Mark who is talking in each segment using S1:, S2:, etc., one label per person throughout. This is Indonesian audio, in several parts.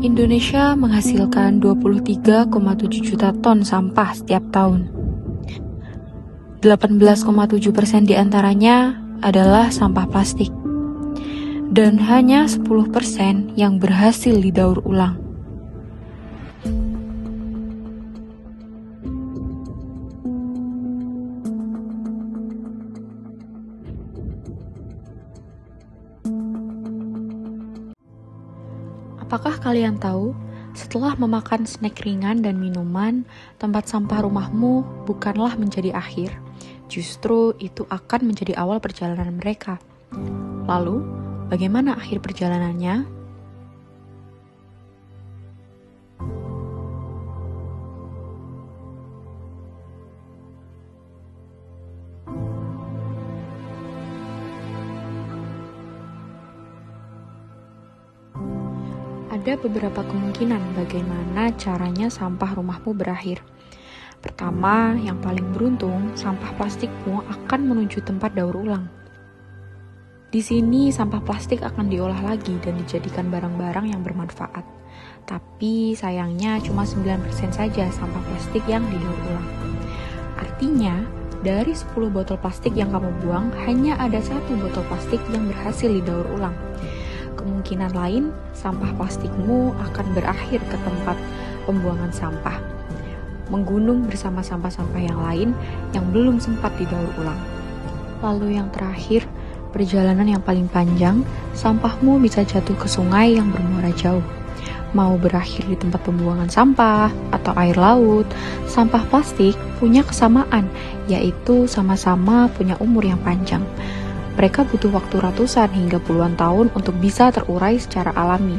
S1: Indonesia menghasilkan 23,7 juta ton sampah setiap tahun. 18,7% diantaranya adalah sampah plastik. Dan hanya 10% yang berhasil didaur ulang. Apakah kalian tahu, setelah memakan snack ringan dan minuman, tempat sampah rumahmu bukanlah menjadi akhir. Justru itu akan menjadi awal perjalanan mereka. Lalu, bagaimana akhir perjalanannya? Ada beberapa kemungkinan bagaimana caranya sampah rumahmu berakhir. Pertama, yang paling beruntung, sampah plastikmu akan menuju tempat daur ulang. Di sini, sampah plastik akan diolah lagi dan dijadikan barang-barang yang bermanfaat. Tapi sayangnya cuma 9% saja sampah plastik yang didaur ulang. Artinya, dari 10 botol plastik yang kamu buang, hanya ada 1 botol plastik yang berhasil didaur ulang. Kemungkinan lain, sampah plastikmu akan berakhir ke tempat pembuangan sampah, menggunung bersama sampah-sampah yang lain yang belum sempat didaur ulang. Lalu yang terakhir, perjalanan yang paling panjang, sampahmu bisa jatuh ke sungai yang bermuara jauh. Mau berakhir di tempat pembuangan sampah atau air laut, sampah plastik punya kesamaan, yaitu sama-sama punya umur yang panjang. Mereka butuh waktu ratusan hingga puluhan tahun untuk bisa terurai secara alami.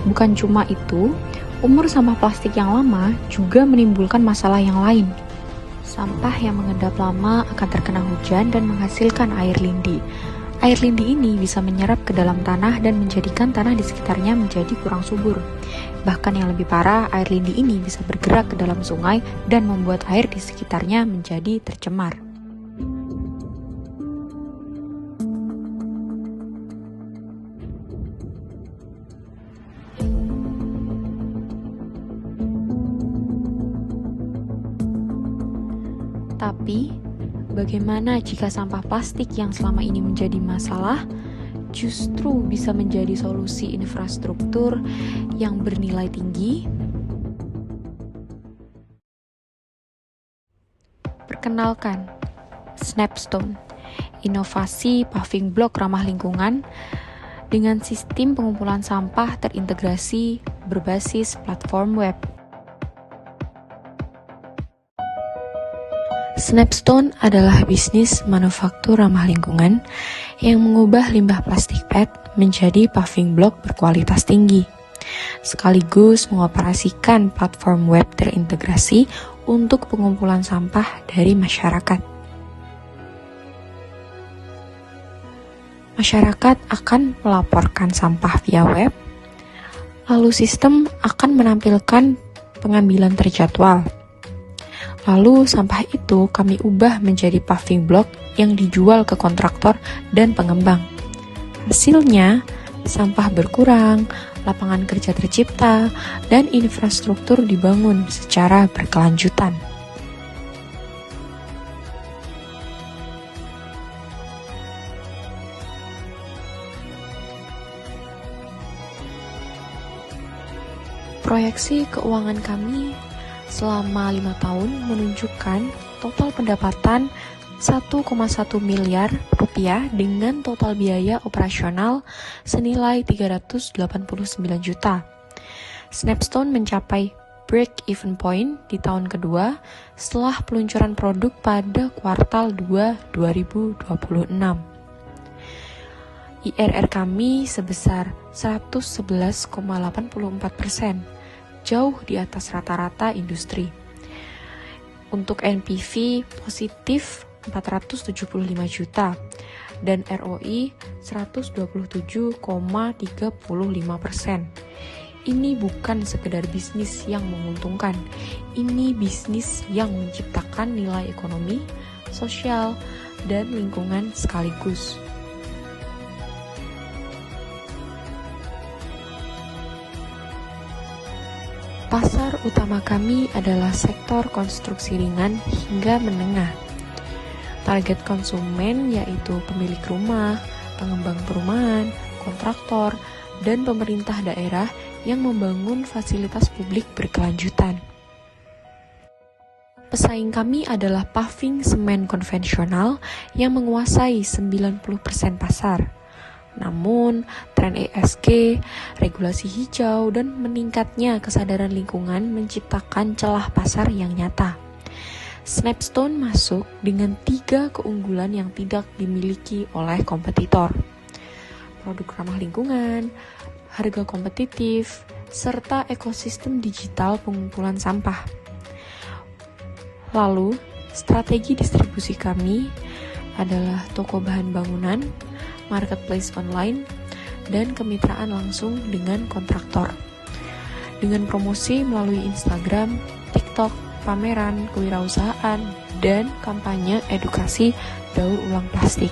S1: Bukan cuma itu, umur sampah plastik yang lama juga menimbulkan masalah yang lain. Sampah yang mengendap lama akan terkena hujan dan menghasilkan air lindi. Air lindi ini bisa menyerap ke dalam tanah dan menjadikan tanah di sekitarnya menjadi kurang subur. Bahkan yang lebih parah, air lindi ini bisa bergerak ke dalam sungai dan membuat air di sekitarnya menjadi tercemar. Tapi, bagaimana jika sampah plastik yang selama ini menjadi masalah justru bisa menjadi solusi infrastruktur yang bernilai tinggi? Perkenalkan, Snapstone, inovasi paving block ramah lingkungan dengan sistem pengumpulan sampah terintegrasi berbasis platform web. Snapstone adalah bisnis manufaktur ramah lingkungan yang mengubah limbah plastik PET menjadi paving block berkualitas tinggi, sekaligus mengoperasikan platform web terintegrasi untuk pengumpulan sampah dari masyarakat. Masyarakat akan melaporkan sampah via web, lalu sistem akan menampilkan pengambilan terjadwal. Lalu sampah itu kami ubah menjadi paving block yang dijual ke kontraktor dan pengembang. Hasilnya, sampah berkurang, lapangan kerja tercipta, dan infrastruktur dibangun secara berkelanjutan. Proyeksi keuangan kami selama 5 tahun menunjukkan total pendapatan 1,1 miliar rupiah dengan total biaya operasional senilai 389 juta. Snapstone mencapai break-even point di tahun kedua setelah peluncuran produk pada kuartal 2 2026. IRR kami sebesar 111,84%. Jauh di atas rata-rata industri. Untuk NPV positif 475 juta dan ROI 127,35%. Ini bukan sekedar bisnis yang menguntungkan, ini bisnis yang menciptakan nilai ekonomi, sosial, dan lingkungan sekaligus. Pasar utama kami adalah sektor konstruksi ringan hingga menengah. Target konsumen yaitu pemilik rumah, pengembang perumahan, kontraktor, dan pemerintah daerah yang membangun fasilitas publik berkelanjutan. Pesaing kami adalah paving semen konvensional yang menguasai 90% pasar. Namun, tren ESG, regulasi hijau, dan meningkatnya kesadaran lingkungan menciptakan celah pasar yang nyata. Snapstone masuk dengan 3 keunggulan yang tidak dimiliki oleh kompetitor. Produk ramah lingkungan, harga kompetitif, serta ekosistem digital pengumpulan sampah. Lalu, strategi distribusi kami adalah toko bahan bangunan, marketplace online, dan kemitraan langsung dengan kontraktor. Dengan promosi melalui Instagram, TikTok, pameran, kewirausahaan, dan kampanye edukasi daur ulang plastik.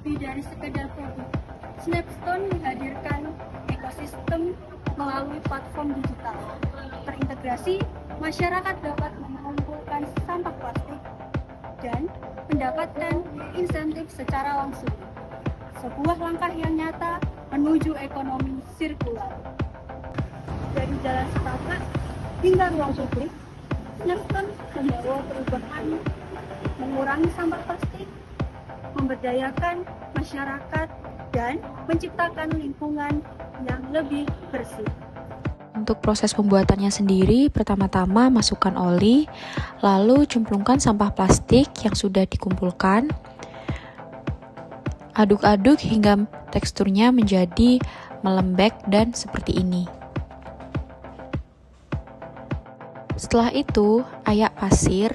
S2: Lebih dari sekedar produk, Snapstone menghadirkan ekosistem melalui platform digital. Terintegrasi, masyarakat dapat mengumpulkan sampah plastik dan mendapatkan insentif secara langsung. Sebuah langkah yang nyata menuju ekonomi sirkular. Dari jalan setapak hingga ruang publik, Snapstone membawa perubahan, mengurangi sampah plastik, memberdayakan masyarakat, dan menciptakan lingkungan yang lebih bersih.
S1: Untuk proses pembuatannya sendiri, pertama-tama masukkan oli, lalu cemplungkan sampah plastik yang sudah dikumpulkan. Aduk-aduk hingga teksturnya menjadi melembek dan seperti ini. Setelah itu, ayak pasir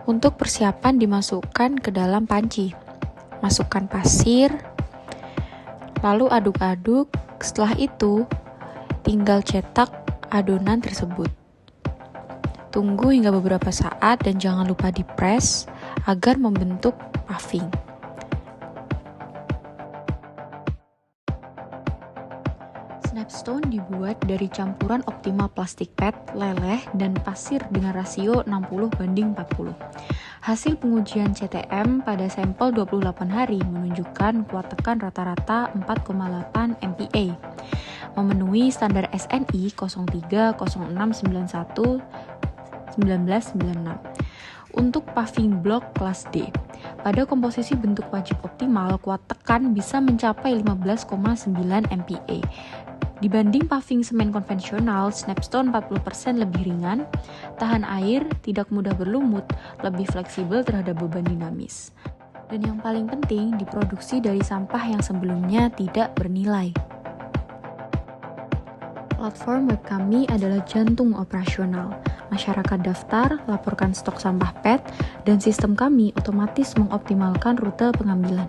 S1: untuk persiapan dimasukkan ke dalam panci. Masukkan pasir, lalu aduk-aduk. Setelah itu, tinggal cetak adonan tersebut. Tunggu hingga beberapa saat dan jangan lupa dipres agar membentuk paving. Snapstone dibuat dari campuran optimal plastik PET, leleh, dan pasir dengan rasio 60:40. Hasil pengujian CTM pada sampel 28 hari menunjukkan kuat tekan rata-rata 4,8 MPa. Memenuhi standar SNI 030691-1996. Untuk paving block kelas D, pada komposisi bentuk wajib optimal, kuat tekan bisa mencapai 15,9 MPa. Dibanding paving semen konvensional, Snapstone 40% lebih ringan, tahan air, tidak mudah berlumut, lebih fleksibel terhadap beban dinamis. Dan yang paling penting, diproduksi dari sampah yang sebelumnya tidak bernilai. Platform web kami adalah jantung operasional. Masyarakat daftar, laporkan stok sampah PET, dan sistem kami otomatis mengoptimalkan rute pengambilan.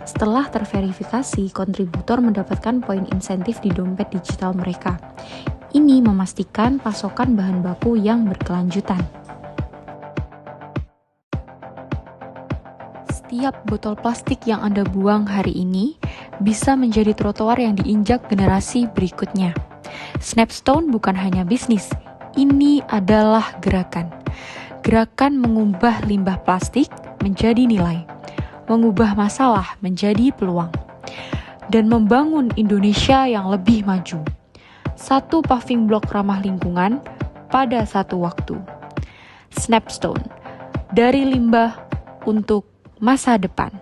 S1: Setelah terverifikasi, kontributor mendapatkan poin insentif di dompet digital mereka. Ini memastikan pasokan bahan baku yang berkelanjutan. Setiap botol plastik yang Anda buang hari ini bisa menjadi trotoar yang diinjak generasi berikutnya. Snapstone bukan hanya bisnis, ini adalah gerakan. Gerakan mengubah limbah plastik menjadi nilai, mengubah masalah menjadi peluang, dan membangun Indonesia yang lebih maju. Satu paving block ramah lingkungan pada satu waktu. Snapstone, dari limbah untuk masa depan.